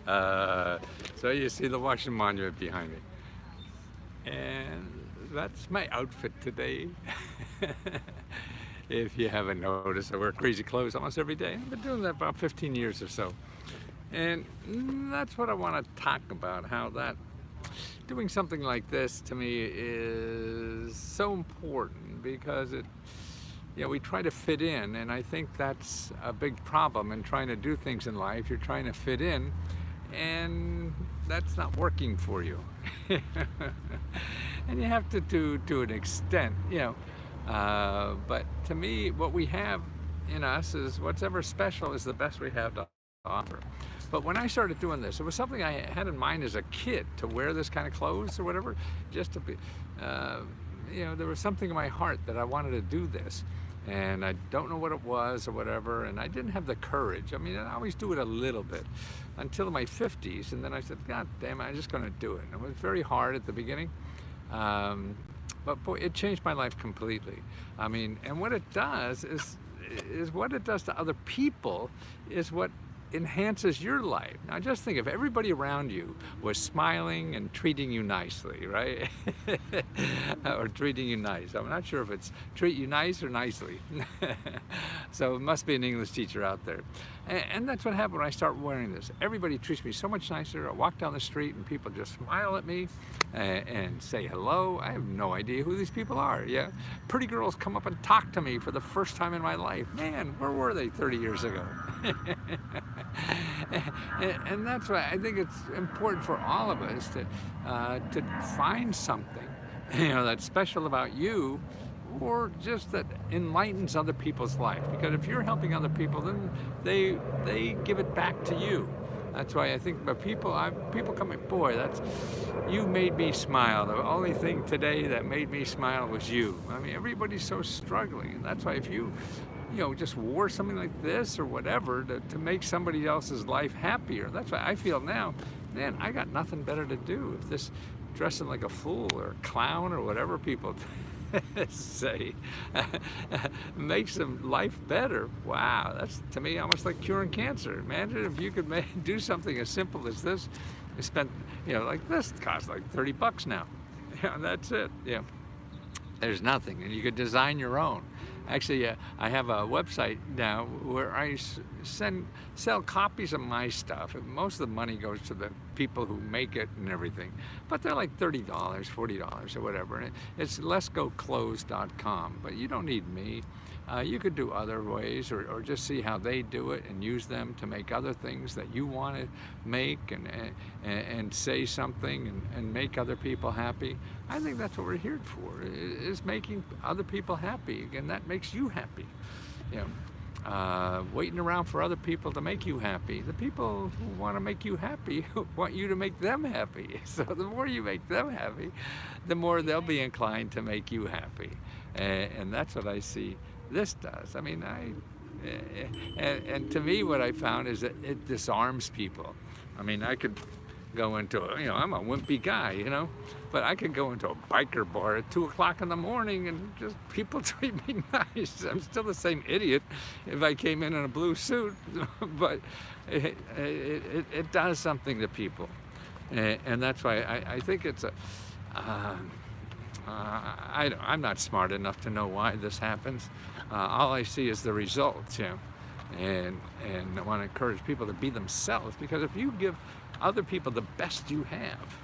uh, so you see the Washington Monument behind me. And that's my outfit today. If you haven't noticed, I wear crazy clothes almost every day. I've been doing that about 15 years or so. And that's what I want to talk about, how that doing something like this to me is so important because we try to fit in, and I think that's a big problem in trying to do things in life. You're trying to fit in, and that's not working for you. And you have to do to an extent. But to me, what we have in us is what's ever special is the best we have to offer. But when I started doing this, it was something I had in mind as a kid to wear this kind of clothes or whatever, just to be, there was something in my heart that I wanted to do this. And I don't know what it was or whatever, and I didn't have the courage. I mean, I always do it a little bit until my 50s, and then I said, God damn it, I'm just going to do it. And it was very hard at the beginning, but boy, it changed my life completely. I mean, and what it does is what it does to other people is what enhances your life. Now just think, if everybody around you was smiling and treating you nicely, right? Or treating you nice. I'm not sure if it's treat you nice or nicely. So it must be an English teacher out there. And that's what happened when I started wearing this. Everybody treats me so much nicer. I walk down the street and people just smile at me and say hello. I have no idea who these people are. Yeah, pretty girls come up and talk to me for the first time in my life. Man, where were they 30 years ago? And that's why I think it's important for all of us to find something, that's special about you, or just that enlightens other people's life. Because if you're helping other people, then they give it back to you. That's why I think people come in, boy, you made me smile. The only thing today that made me smile was you. I mean, everybody's so struggling, and that's why if you just wore something like this or whatever to make somebody else's life happier. That's why I feel now, man, I got nothing better to do. If this dressing like a fool or a clown or whatever people say makes them life better. Wow, that's to me almost like curing cancer. Imagine if you could do something as simple as this. You spent, like this costs like $30 now. That's it. There's nothing, and you could design your own. Actually, I have a website now where I sell copies of my stuff. Most of the money goes to the people who make it and everything, but they're like $30, $40 or whatever. And it's letsgoclothes.com, but you don't need me. You could do other ways, or just see how they do it and use them to make other things that you want to make and say something and make other people happy. I think that's what we're here for, is making other people happy, and that makes you happy. Waiting around for other people to make you happy. The people who want to make you happy want you to make them happy. So the more you make them happy, the more they'll be inclined to make you happy. And that's what I see this does. I mean, and to me what I found is that it disarms people. I mean, I could go into I'm a wimpy guy, but I could go into a biker bar at 2 o'clock in the morning and just people treat me nice. I'm still the same idiot if I came in a blue suit, but it does something to people. And that's why I think it's I'm not smart enough to know why this happens. All I see is the results, and I want to encourage people to be themselves, because if you give other people the best you have,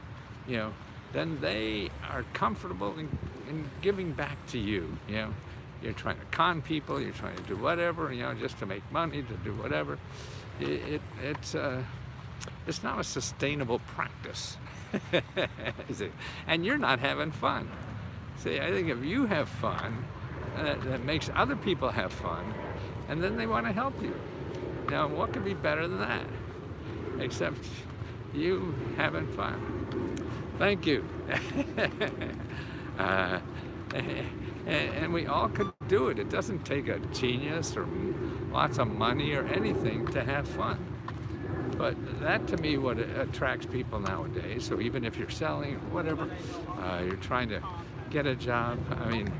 then they are comfortable in giving back to you. You're trying to con people, you're trying to do whatever, just to make money, to do whatever. It's not a sustainable practice. And you're not having fun. See, I think if you have fun, that makes other people have fun, and then they want to help you. Now, what could be better than that? Except you having fun. Thank you. And we all could do it. It doesn't take a genius or lots of money or anything to have fun. But that, to me, what attracts people nowadays. So even if you're selling or whatever, you're trying to get a job. I mean,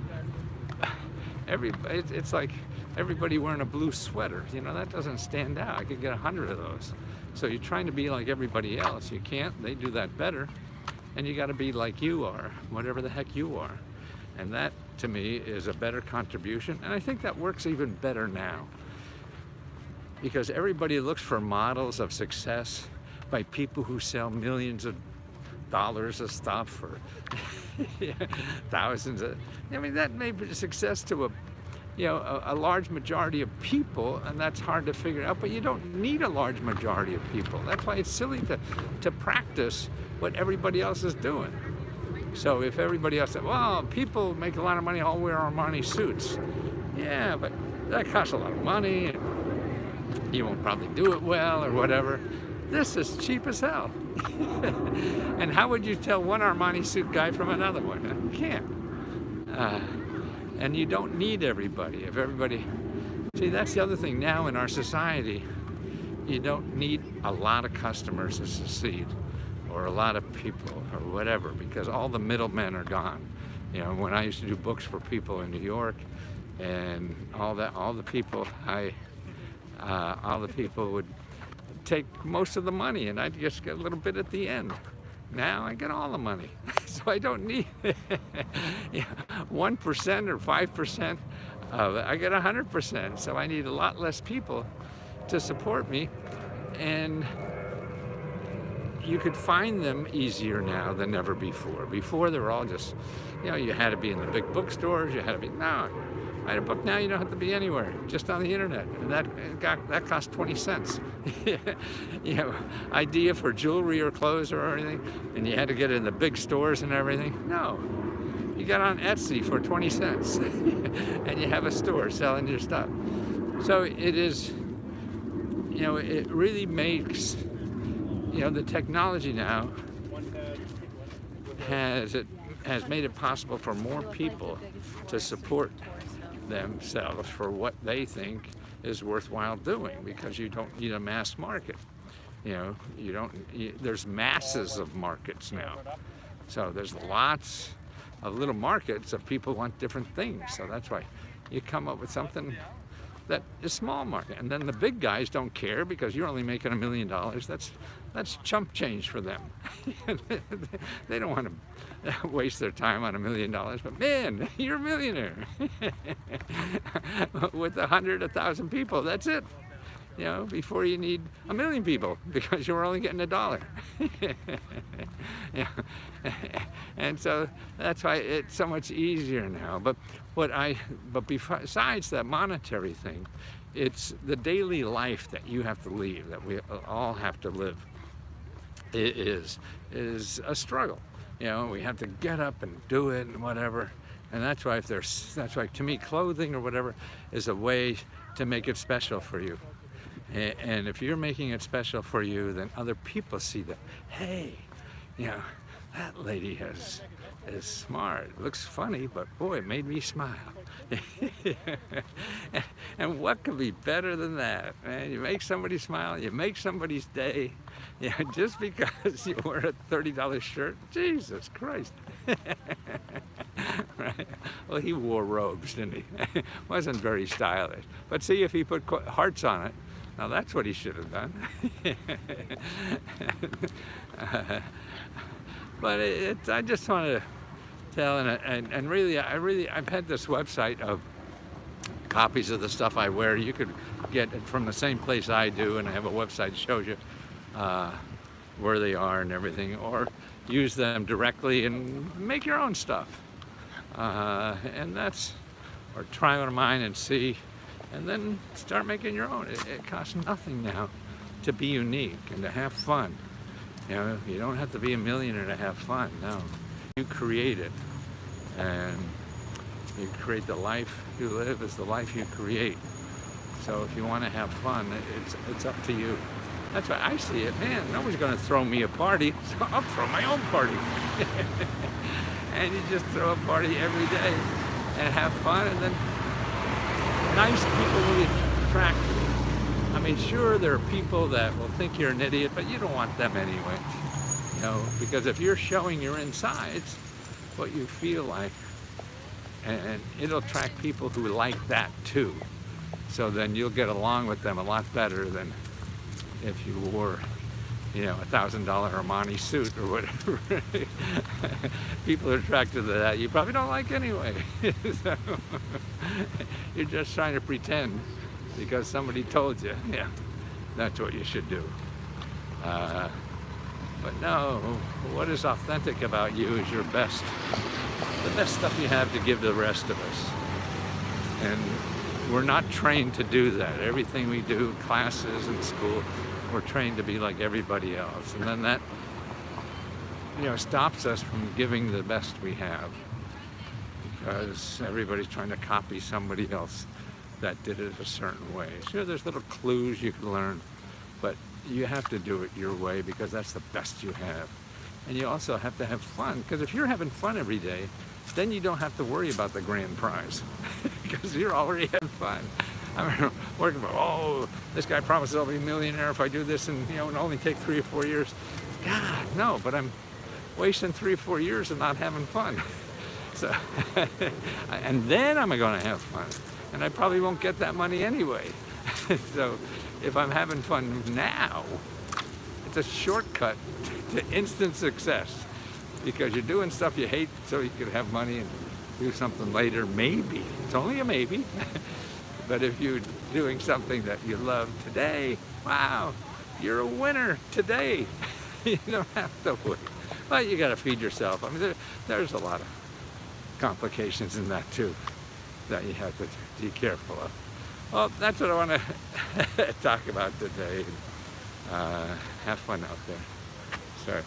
it's like everybody wearing a blue sweater. That doesn't stand out. I could get 100 of those. So you're trying to be like everybody else. You can't. They do that better. And you got to be like you are, whatever the heck you are. And that, to me, is a better contribution. And I think that works even better now. Because everybody looks for models of success by people who sell millions of dollars of stuff or thousands of, I mean, that may be a success to a large majority of people, and that's hard to figure out, but you don't need a large majority of people. That's why it's silly to practice what everybody else is doing. So if everybody else said, well, people make a lot of money, all wear Armani suits. Yeah, but that costs a lot of money, and you won't probably do it well or whatever. This is cheap as hell. And how would you tell one Armani suit guy from another one? You can't. And you don't need everybody. If everybody, see, that's the other thing now in our society. You don't need a lot of customers to succeed, or a lot of people, or whatever, because all the middlemen are gone. You know, when I used to do books for people in New York, and all the people would take most of the money, and I'd just get a little bit at the end. Now I get all the money, so I don't need 1% or 5% of it. I get 100%, so I need a lot less people to support me, and you could find them easier now than ever before. Before they were all just, you had to be in the big bookstores. You had to be write a book now. You don't have to be anywhere, just on the internet, and that cost 20 cents. Idea for jewelry or clothes or anything, and you had to get it in the big stores and everything. No, you got on Etsy for 20 cents, and you have a store selling your stuff. So it is, it really makes, the technology now has made it possible for more people to support themselves for what they think is worthwhile doing, because you don't need a mass market. There's masses of markets now. So there's lots of little markets of people who want different things. So that's why you come up with something that is small market. And then the big guys don't care because you're only making $1 million. That's chump change for them. They don't want to waste their time on $1 million, but man, you're a millionaire. With 100, 1,000 people, that's it. Before you need 1 million people, because you're only getting $1. And so that's why it's so much easier now. But besides that monetary thing, it's the daily life that you have to lead, that we all have to live. It is a struggle. We have to get up and do it and whatever. And that's why to me, clothing or whatever is a way to make it special for you. And if you're making it special for you, then other people see that, hey, that lady is smart, looks funny, but boy, it made me smile. And what could be better than that, man? You make somebody smile, you make somebody's day, just because you wear a $30 shirt. Jesus Christ. Right? Well, he wore robes, didn't he? Wasn't very stylish. But see, if he put hearts on it, now that's what he should have done. But I just want to tell, and really, I've had this website of copies of the stuff I wear. You could get it from the same place I do, and I have a website that shows you where they are and everything, or use them directly and make your own stuff. Or try one of mine and see, and then start making your own. It costs nothing now to be unique and to have fun. You don't have to be a millionaire to have fun. No, you create it, and you create the life you live is the life you create. So if you want to have fun, it's up to you. That's why I see it. Man, nobody's going to throw me a party, so I'll throw my own party. And you just throw a party every day and have fun, and then nice people will attract you. I mean, sure, there are people that will think you're an idiot, but you don't want them anyway. Because if you're showing your insides, what you feel like, and it'll attract people who like that too. So then you'll get along with them a lot better than if you wore, you know, $1,000 Armani suit or whatever. People are attracted to that. You probably don't like anyway. So, you're just trying to pretend because somebody told you, yeah, that's what you should do. But no, what is authentic about you is your best, the best stuff you have to give to the rest of us. And we're not trained to do that. Everything we do, classes and school, we're trained to be like everybody else. And then that, you know, stops us from giving the best we have, because everybody's trying to copy somebody else that did it a certain way. Sure, there's little clues you can learn, but you have to do it your way because that's the best you have. And you also have to have fun, because if you're having fun every day, then you don't have to worry about the grand prize because you're already having fun. I remember working for, oh, this guy promises I'll be a millionaire if I do this, and, you know, it'll only take 3 or 4 years. God, no, but I'm wasting 3 or 4 years and not having fun. So, and then I'm going to have fun, and I probably won't get that money anyway. So if I'm having fun now, it's a shortcut to instant success, because you're doing stuff you hate so you could have money and do something later, maybe. It's only a maybe. But if you're doing something that you love today, wow, you're a winner today. You don't have to wait. Well, you got to feed yourself. I mean, there's a lot of complications in that too that you have to be careful of. Well, that's what I want to talk about today. Have fun out there. Sorry.